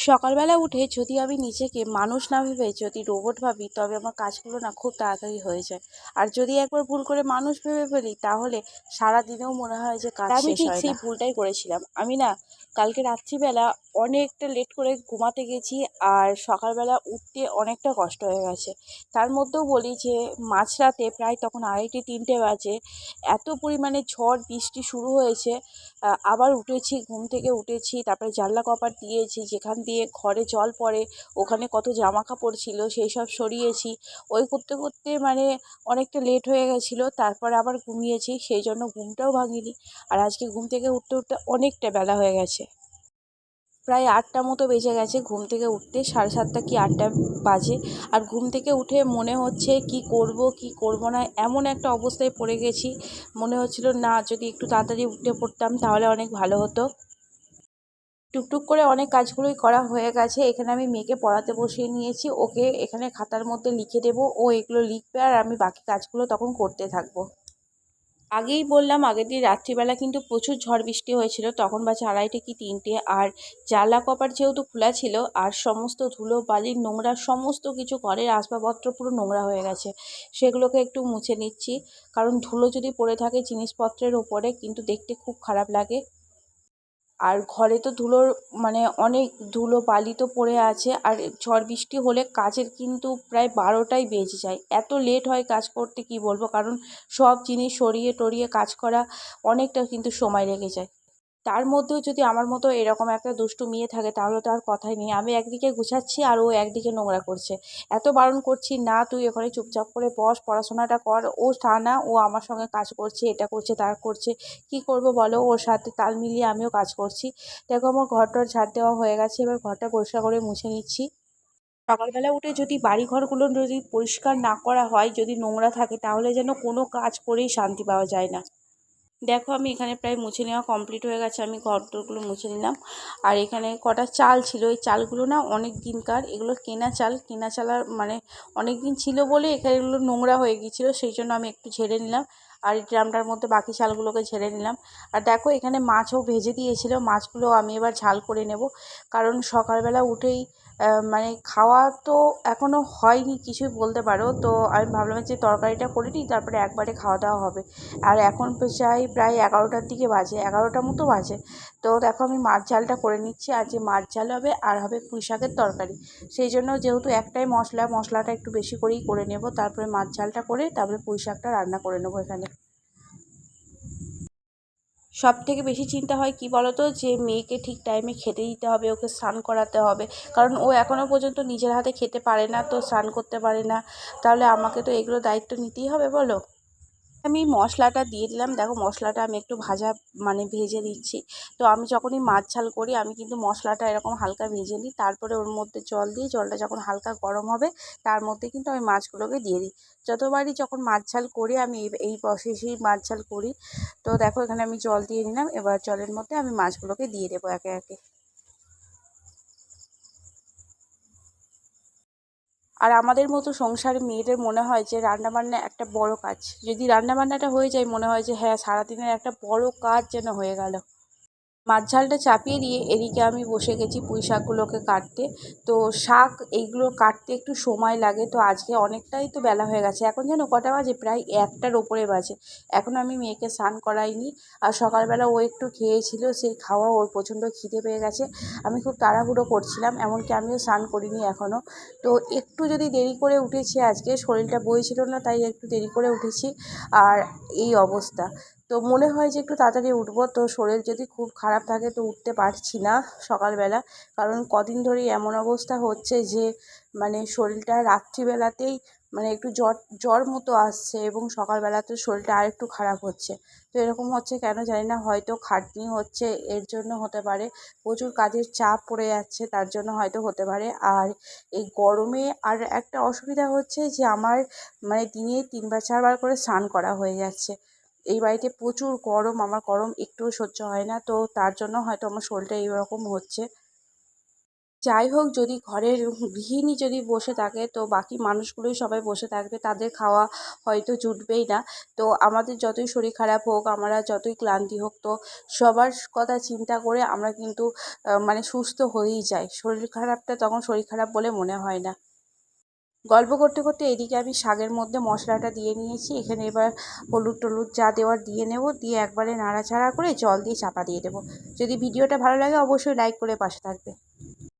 সকালবেলা উঠে যদি আমি নিজেকে মানুষ না ভেবে যদি রোবট ভাবি, তবে আমার কাজগুলো না খুব তাড়াতাড়ি হয়ে যায়। আর যদি একবার ভুল করে মানুষ ভেবে ফেলি, তাহলে সারাদিনেও মনে হয় যে কাজ আমি শেষ ঠিক হয় সেই না। ভুলটাই করেছিলাম। আমি না কালকে রাত্রিবেলা অনেকটা লেট করে ঘুমাতে গেছি, আর সকালবেলা উঠতে অনেকটা কষ্ট হয়ে গেছে। তার মধ্যেও বলি যে মাঝরাতে প্রায় তখন 2:30-3টে বাজে, এত পরিমাণে ঝড় বৃষ্টি শুরু হয়েছে। আবার উঠেছি, ঘুম থেকে উঠেছি, তারপরে জানলা কপাট দিয়েছি, যেখান দিয়ে ঘরে জল পড়ে ওখানে কত জামা কাপড় ছিল সেই সব সরিয়েছি। ওই করতে করতে মানে অনেকটা লেট হয়ে গেছিলো। তারপরে আবার ঘুমিয়েছি, সেই জন্য ঘুমটাও ভাঙিনি। আর আজকে ঘুম থেকে উঠতে উঠতে অনেকটা বেলা হয়ে গেছে, প্রায় 8টা মতো বেজে গেছে ঘুম থেকে উঠতে, 7:30 কি 8টা বাজে। আর ঘুম থেকে উঠে মনে হচ্ছে কি করব কি করব না, এমন একটা অবস্থায় পড়ে গেছি। মনে হচ্ছিল না, যদি একটু তাড়াতাড়ি উঠে পড়তাম তাহলে অনেক ভালো হতো। টুকটুক করে অনেক কাজগুলোই করা হয়ে গেছে। এখানে আমি মেয়েকে পড়াতে বসিয়ে নিয়েছি, ওকে এখানে খাতার মধ্যে লিখে দেবো, ও এগুলো লিখবে আর আমি বাকি কাজগুলো তখন করতে থাকবো। আগেই বললাম, আগের দিন রাত্রিবেলা কিন্তু প্রচুর ঝড় বৃষ্টি হয়েছিল, তখন বাজে 2:30 কি 3টে। আর জানলা কপাট যেহেতু খোলা ছিল, আর সমস্ত ধুলো বালি নোংরা সমস্ত কিছু, ঘরের আসবাবপত্র পুরো নোংরা হয়ে গেছে, সেগুলোকে একটু মুছে নিচ্ছি। কারণ ধুলো যদি পড়ে থাকে জিনিসপত্রের ওপরে, কিন্তু দেখতে খুব খারাপ লাগে। আর ঘরে তো ধুলোর মানে অনেক ধুলো বালি তো পড়ে আছে। আর ঝড় বৃষ্টি হলে কাজের কিন্তু প্রায় 12টাই বেজে যায়, এত লেট হয় কাজ করতে কি বলবো। কারণ সব জিনিস সরিয়ে টরিয়ে কাজ করা অনেকটা কিন্তু সময় লেগে যায়। তার মধ্যেও যদি আমার মতো এরকম একটা দুষ্টু মেয়ে থাকে, তাহলে তো আর কথাই নেই। আমি একদিকে গুছাচ্ছি আর ও একদিকে নোংরা করছে। এত বারণ করছি, না তুই ওখানে চুপচাপ করে বস, পড়াশোনাটা কর। ও তা না, ও আমার সঙ্গে কাজ করছে, এটা করছে তার করছে। কি করব বলো, ওর সাথে তাল মিলিয়ে আমিও কাজ করছি। দেখো আমার ঘরটার ঝাড় দেওয়া হয়ে গেছে, এবার ঘরটা পরিষ্কার করে মুছে নিচ্ছি। সকালবেলা উঠে যদি বাড়িঘরগুলো যদি পরিষ্কার না করা হয়, যদি নোংরা থাকে, তাহলে যেন কোনো কাজ করেই শান্তি পাওয়া যায় না। দেখো আমি এখানে প্রায় মুছে নেওয়া কমপ্লিট হয়ে গেছে, আমি ঘরদোরগুলো মুছে নিলাম। আর এখানে কটা চাল ছিল, এই চালগুলো না অনেক দিনকার, এগুলো কেনা চাল। কেনা চাল আর মানে অনেক দিন ছিল বলে এখানে এগুলো নোংরা হয়ে গিয়েছিলো, সেই জন্য আমি একটু ঝেড়ে নিলাম। আর এই ড্রামটার মধ্যে বাকি চালগুলোকে ঝেড়ে নিলাম। আর দেখো এখানে মাছও ভেজে দিয়েছিল, মাছগুলো আমি এবার ঝাল করে নেব। কারণ সকালবেলা উঠেই মানে খাওয়া তো এখনও হয়নি কিছুই বলতে পারো, তো আমি ভাবলাম যে তরকারিটা করে নিই, তারপরে একবারে খাওয়া দাওয়া হবে। আর এখন প্রায় 11টার দিকে বাজে, 11টা মতো বাজে। তো দেখো আমি মাছ ঝালটা করে নিচ্ছি, আর যে মাছ ঝাল হবে আর হবে পুঁই শাকের তরকারি। সেই জন্য যেহেতু একটাই মশলাটা একটু বেশি করেই করে নেব, তারপরে মাছ ঝালটা করে তারপরে পুঁই শাকটা রান্না করে নেবো এখানে। সব থেকে বেশি চিন্তা হয় কি বলো তো, যে মেয়েকে ঠিক টাইমে খেতে দিতে হবে, ওকে স্নান করাতে হবে। কারণ ও এখনও পর্যন্ত নিজের হাতে খেতে পারে না, তো স্নান করতে পারে না। তাহলে আমাকে তো এগুলো দায়িত্ব নিতেই হবে বলো। আমি মশলাটা দিয়ে দিলাম, দেখো মশলাটা আমি একটু ভেজে দিচ্ছি। তো আমি যখনই মাছ ঝাল করি, আমি কিন্তু মশলাটা এরকম হালকা ভেজে নিই, তারপরে ওর মধ্যে জল দিই। জলটা যখন হালকা গরম হবে, তার মধ্যে কিন্তু আমি মাছগুলোকে দিয়ে দিই। যতবারই যখন মাছ ঝাল করি আমি এই প্রসেসেই মাছ ঝাল করি। তো দেখো এখানে আমি জল দিয়ে নিলাম, এবার জলের মধ্যে আমি মাছগুলোকে দিয়ে দেবো একে একে। আর আমাদের মতো সংসারে মেয়েদের মনে হয় যে রান্নাবান্না একটা বড় কাজ। যদি রান্নাবান্নাটা হয়ে যায়, মনে হয় যে হ্যাঁ, সারাদিনের একটা বড় কাজ যেন হয়ে গেল। মাছ ঝালটা চাপিয়ে দিয়ে এদিকে আমি বসে গেছি পুঁই শাকগুলোকে কাটতে। তো শাক এইগুলো কাটতে একটু সময় লাগে, তো আজকে অনেকটাই তো বেলা হয়ে গেছে। এখন যেন কটা বাজে, প্রায় 1টার ওপরে বাজে। এখন আমি মেয়েকে স্নান করাইনি। আর সকালবেলা ও একটু খেয়েছিল, সেই খাওয়া ওর প্রচণ্ড খিদে পেয়ে গেছে। আমি খুব তাড়াহুড়ো করছিলাম, এমনকি আমিও স্নান করিনি এখনও। তো একটু যদি দেরি করে উঠেছি, আজকে শরীরটা বইছিল না, তাই একটু দেরি করে উঠেছি। আর এই অবস্থা। তো মনে হয় যে একটু তাড়াতাড়ি উঠবো, তো শরীর যদি খুব খারাপ থাকে তো উঠতে পারছি না সকালবেলা। কারণ কদিন ধরেই এমন অবস্থা হচ্ছে যে মানে শরীরটা রাত্রিবেলাতেই মানে একটু জ্বর জ্বর মতো আসছে, এবং সকালবেলাতে শরীরটা আরেকটু খারাপ হচ্ছে। তো এরকম হচ্ছে কেন জানি না, হয়তো খাটনি হচ্ছে এর জন্য হতে পারে। প্রচুর কাজের চাপ পড়ে যাচ্ছে, তার জন্য হয়তো হতে পারে। আর এই গরমে আর একটা অসুবিধা হচ্ছে যে আমার মানে দিনে 3 বার 4 বার করে স্নান করা হয়ে যাচ্ছে। এই বাড়িতে প্রচুর গরম, আমার গরম একটুও সহ্য হয় না, তো তার জন্য হয়তো আমার শরীরটা এইরকম হচ্ছে। যাই হোক, যদি ঘরের গৃহিণী যদি বসে থাকে তো বাকি মানুষগুলোই সবাই বসে থাকবে, তাদের খাওয়া হয়তো জুটবেই না। তো আমাদের যতই শরীর খারাপ হোক, আমরা যতই ক্লান্তি হোক, তো সবার কথা চিন্তা করে আমরা কিন্তু মানে সুস্থ হয়েই যাই। শরীর খারাপটা তখন শরীর খারাপ বলে মনে হয় না। গল্প করতে করতে এদিকে আমি শাকের মধ্যে মশলাটা দিয়ে নিয়েছি। এখানে এবার হলুদ টলুদ যা দেওয়ার দিয়ে নেব, দিয়ে একবারে নাড়াচাড়া করে জল দিয়ে চাপা দিয়ে দেবো। যদি ভিডিওটা ভালো লাগে অবশ্যই লাইক করে পাশে থাকবে।